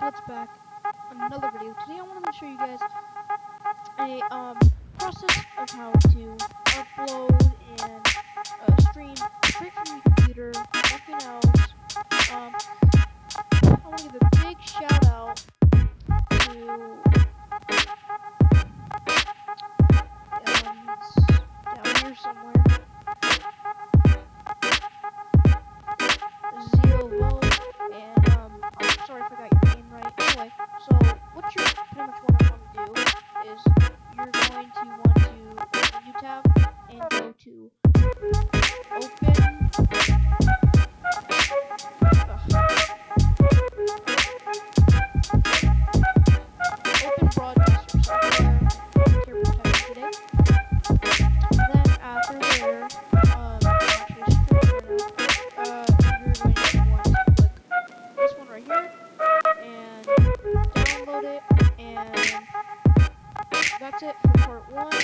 It's back. Another video. Today I wanted to show you guys a process of how to upload and stream straight from your computer, nothing else. I want to give a big shout out to he's down here somewhere. Ziovo, and I'm sorry if I got your name right. Anyway, so what you're pretty much want to do is you're going to want to open a new tab and go to open. Open broadcaster software. I'm terrible typing today. Then after there, I'm actually streaming right now. You're going to want to click this one right here and download it, and that's it for part one.